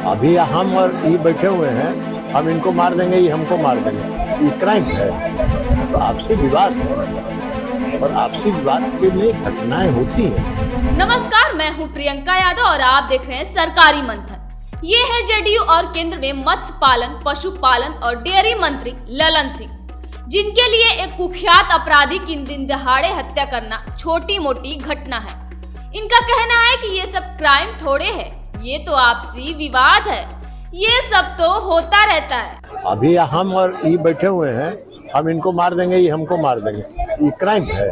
अभी हम और ये बैठे हुए हैं, हम इनको मार देंगे, ये हमको मार देंगे, ये क्राइम है। तो आपसी विवाद है और आपसी विवाद के लिए घटनाएं होती हैं। नमस्कार, मैं हूं प्रियंका यादव और आप देख रहे हैं सरकारी मंथन। ये है जेडीयू और केंद्र में मत्स्य पालन, पशुपालन और डेयरी मंत्री ललन सिंह, जिनके लिए एक कुख्यात अपराधी की दिन दहाड़े हत्या करना छोटी मोटी घटना है। इनका कहना है कि ये सब क्राइम थोड़े है, ये तो आपसी विवाद है, ये सब तो होता रहता है। अभी हम और ये बैठे हुए हैं, हम इनको मार देंगे, ये हमको मार देंगे, ये क्राइम है।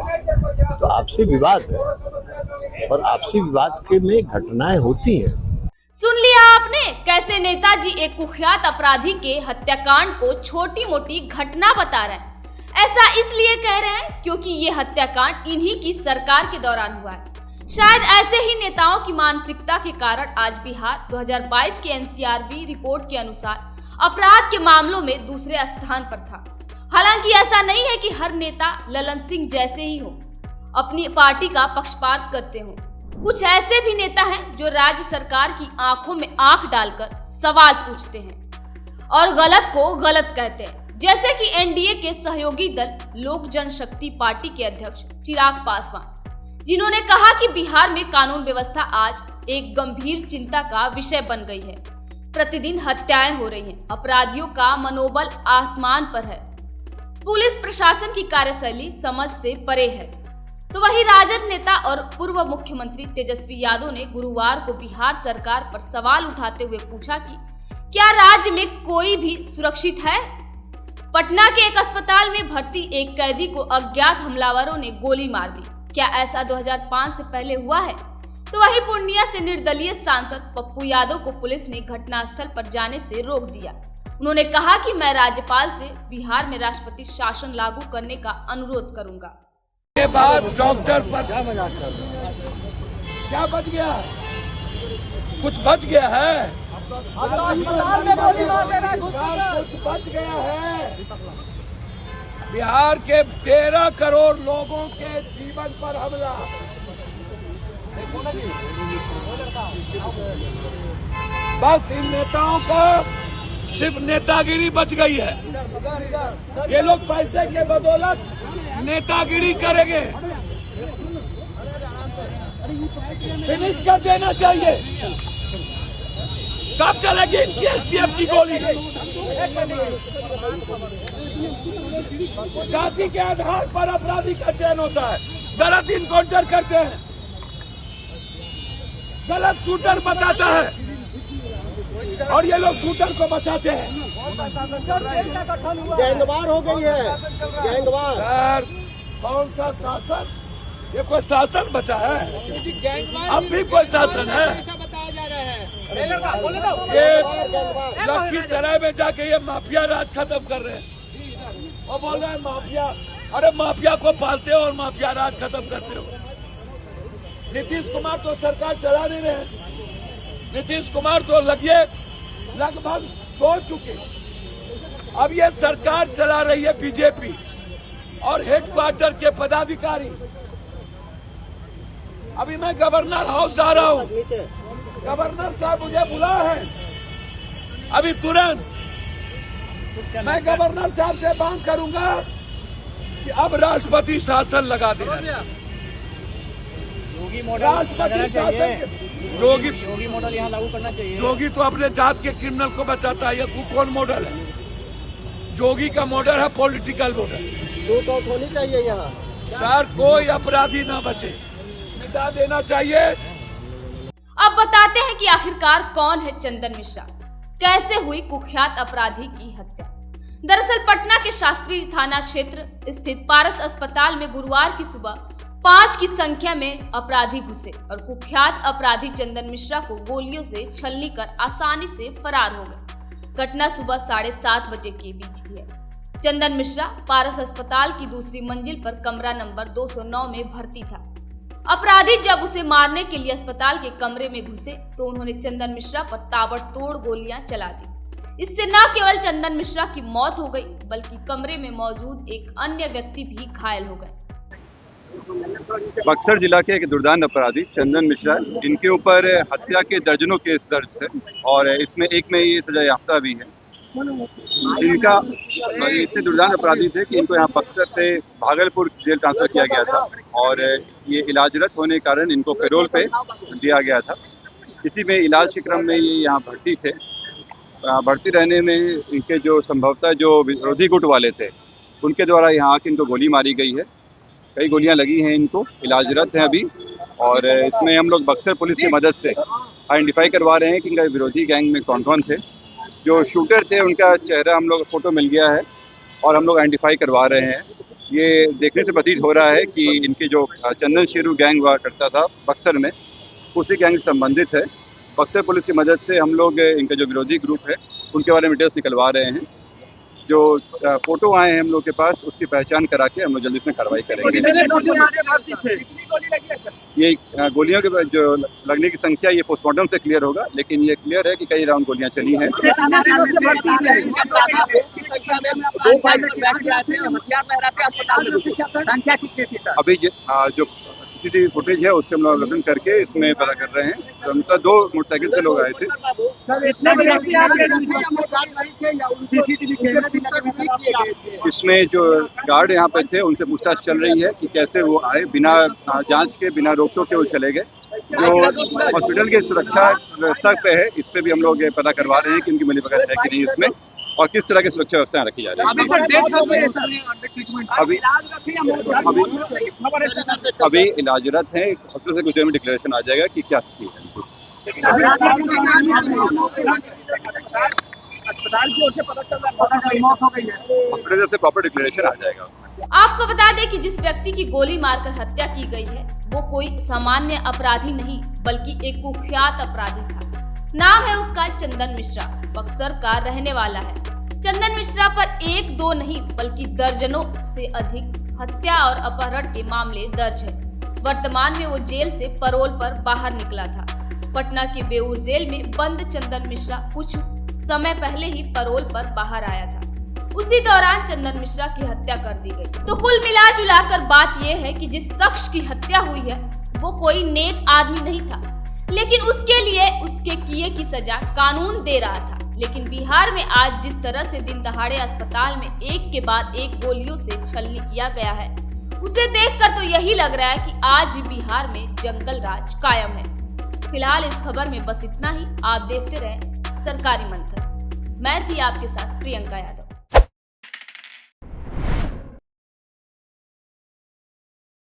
तो आपसी विवाद है और आपसी विवाद के लिए घटनाएं होती हैं। सुन लिया आपने, कैसे नेताजी एक कुख्यात अपराधी के हत्याकांड को छोटी मोटी घटना बता रहे हैं। ऐसा इसलिए कह रहे हैं क्योंकि ये हत्याकांड इन्हीं की सरकार के दौरान हुआ है। शायद ऐसे ही नेताओं की मानसिकता के कारण आज बिहार 2022 की एनसीआरबी रिपोर्ट के अनुसार अपराध के मामलों में दूसरे स्थान पर था। हालांकि ऐसा नहीं है कि हर नेता ललन सिंह जैसे ही हो, अपनी पार्टी का पक्षपात करते हो। कुछ ऐसे भी नेता हैं जो राज्य सरकार की आंखों में आंख डालकर सवाल पूछते हैं और गलत को गलत कहते हैं, जैसे कि एनडीए के सहयोगी दल लोक जनशक्ति पार्टी के अध्यक्ष चिराग पासवान, जिन्होंने कहा कि बिहार में कानून व्यवस्था आज एक गंभीर चिंता का विषय बन गई है। प्रतिदिन हत्याएं हो रही हैं, अपराधियों का मनोबल आसमान पर है, पुलिस प्रशासन की कार्यशैली समझ से परे है। तो वही राजद नेता और पूर्व मुख्यमंत्री तेजस्वी यादव ने गुरुवार को बिहार सरकार पर सवाल उठाते हुए पूछा कि क्या राज्य में कोई भी सुरक्षित है? पटना के एक अस्पताल में भर्ती एक कैदी को अज्ञात हमलावरों ने गोली मार दी। क्या ऐसा 2005 से पहले हुआ है? तो वही पूर्णिया से निर्दलीय सांसद पप्पू यादव को पुलिस ने घटनास्थल पर जाने से रोक दिया। उन्होंने कहा कि मैं राज्यपाल से बिहार में राष्ट्रपति शासन लागू करने का अनुरोध करूंगा। के बाद डॉक्टर पर क्या मजाक कर रहे हैं? क्या बच गया? कुछ बच गया है? अस्पताल में गोली मार दे रहा है, कुछ बच गया है? बिहार के 13 करोड़ लोगों के जीवन पर हमला। बस इन नेताओं का सिर्फ नेतागिरी बच गई है। ये लोग पैसे के बदौलत नेतागिरी करेंगे, फिनिश कर देना चाहिए। कब चलेगी इनकी एसटीएफ की गोली? जाति के आधार पर अपराधी का चयन होता है, गलत इनकाउंटर करते हैं, गलत शूटर बताता है और ये लोग शूटर को बचाते हैं। गैंगवार हो गई है, गैंगवार। सर, कौन सा शासन? ये कोई शासन बचा है? अब भी कोई शासन है? ये लखीसराय में जाके ये माफिया राज खत्म कर रहे हैं और बोल रहे हैं माफिया। अरे माफिया को पालते हो और माफिया राज खत्म करते हो। नीतीश कुमार तो सरकार चला नहीं रहे। नीतीश कुमार तो लगभग सो चुके। अब ये सरकार चला रही है बीजेपी और हेडक्वार्टर के पदाधिकारी। अभी मैं गवर्नर हाउस जा रहा हूँ, गवर्नर साहब मुझे बुला है। अभी तुरंत मैं गवर्नर साहब से मांग करूंगा कि अब राष्ट्रपति शासन लगा देना चाहिए। राष्ट्रपति शासन, योगी मॉडल यहाँ लागू करना चाहिए। योगी तो अपने जात के क्रिमिनल को बचाता है। ये कौन मॉडल है? योगी का मॉडल है पॉलिटिकल मॉडल। शूट आउट होनी चाहिए यहाँ। सर, कोई अपराधी ना बचे, मिटा देना चाहिए। अब बताते हैं कि आखिरकार कौन है चंदन मिश्रा, कैसे हुई कुख्यात अपराधी की हत्या। दरअसल पटना के शास्त्री थाना क्षेत्र स्थित पारस अस्पताल में गुरुवार की सुबह 5 की संख्या में अपराधी घुसे और कुख्यात अपराधी चंदन मिश्रा को गोलियों से छलनी कर आसानी से फरार हो गए। घटना सुबह 7:30 बजे के बीच की है। चंदन मिश्रा पारस अस्पताल की दूसरी मंजिल पर कमरा नंबर 209 में भर्ती था। अपराधी जब उसे मारने के लिए अस्पताल के कमरे में घुसे तो उन्होंने चंदन मिश्रा पर ताबड़तोड़ गोलियां चला दी। इससे न केवल चंदन मिश्रा की मौत हो गई बल्कि कमरे में मौजूद एक अन्य व्यक्ति भी घायल हो गए। बक्सर जिला के एक दुर्दांत अपराधी चंदन मिश्रा, इनके ऊपर हत्या के दर्जनों केस दर्ज थे और इसमें एक में ये सजा याफ्ता भी है। इनका इतने दुर्दांत अपराधी थे कि इनको यहाँ बक्सर से भागलपुर जेल ट्रांसफर किया गया था और ये इलाजरत होने के कारण इनको पैरोल पे दिया गया था। इसी में इलाज के क्रम में ये यहाँ भर्ती थे। भर्ती रहने में इनके जो संभवतः जो विरोधी गुट वाले थे उनके द्वारा यहाँ आके इनको गोली मारी गई है। कई गोलियां लगी हैं, इनको इलाजरत हैं अभी। और इसमें हम लोग बक्सर पुलिस की मदद से आइडेंटिफाई करवा रहे हैं कि इनका विरोधी गैंग में कौन कौन थे। जो शूटर थे उनका चेहरा हम लोग फोटो मिल गया है और हम लोग आइडेंटिफाई करवा रहे हैं। ये देखने से प्रतीत हो रहा है कि इनकी जो चंदन शेरू गैंग हुआ करता था बक्सर में, उसी गैंग से संबंधित है। बक्सर पुलिस की मदद से हम लोग इनका जो विरोधी ग्रुप है उनके बारे में डिटेल्स निकलवा रहे हैं। जो फोटो आए हैं हम लोग के पास, उसकी पहचान करा के हम लोग जल्दी इसमें कार्रवाई करेंगे। ये गोलियों के जो लगने की संख्या ये पोस्टमार्टम से क्लियर होगा, लेकिन ये क्लियर है कि कई राउंड गोलियां चली हैं। अभी जो सीसीटीवी फुटेज है उसके हम लोग अवलोकन करके इसमें पता कर रहे हैं। तो मतलब 2 मोटरसाइकिल से लोग आए थे। इसमें जो गार्ड यहाँ पे थे उनसे पूछताछ चल रही है कि कैसे वो आए, बिना जांच के, बिना रोक टोक के वो चले गए। जो हॉस्पिटल की सुरक्षा व्यवस्था पे है, इस पे भी हम लोग पता करवा रहे हैं कि उनकी मिलीभगत है कि नहीं इसमें, और किस तरह की सुरक्षा व्यवस्थाएं रखी जा रही है। अभी इलाजरत हैं। हॉस्पिटल से कुछ देर में डिक्लेरेशन आ जाएगा कि क्या स्थिति है। हॉस्पिटल से प्रॉपर डिक्लेरेशन आ जाएगा। आपको बता दें कि जिस व्यक्ति की गोली मारकर हत्या की गई है वो कोई सामान्य अपराधी नहीं बल्कि एक कुख्यात अपराधी था। नाम है उसका चंदन मिश्रा। बक्सर का रहने वाला है। चंदन मिश्रा पर 1-2 नहीं बल्कि दर्जनों से अधिक हत्या और अपहरण के मामले दर्ज है। वर्तमान में वो जेल से पैरोल पर बाहर निकला था। पटना के बेऊर जेल में बंद चंदन मिश्रा कुछ समय पहले ही पैरोल पर बाहर आया था। उसी दौरान चंदन मिश्रा की हत्या कर दी गई। तो कुल मिला जुला कर बात यह है कि जिस शख्स की हत्या हुई है वो कोई नेक आदमी नहीं था, लेकिन उसके लिए उसके किए की सजा कानून दे रहा था। लेकिन बिहार में आज जिस तरह से दिन दहाड़े अस्पताल में एक के बाद एक गोलियों से छलनी किया गया है, उसे देखकर तो यही लग रहा है कि आज भी बिहार में जंगल राज कायम है। फिलहाल इस खबर में बस इतना ही। आप देखते रहें सरकारी मंथन। मैं थी आपके साथ प्रियंका यादव।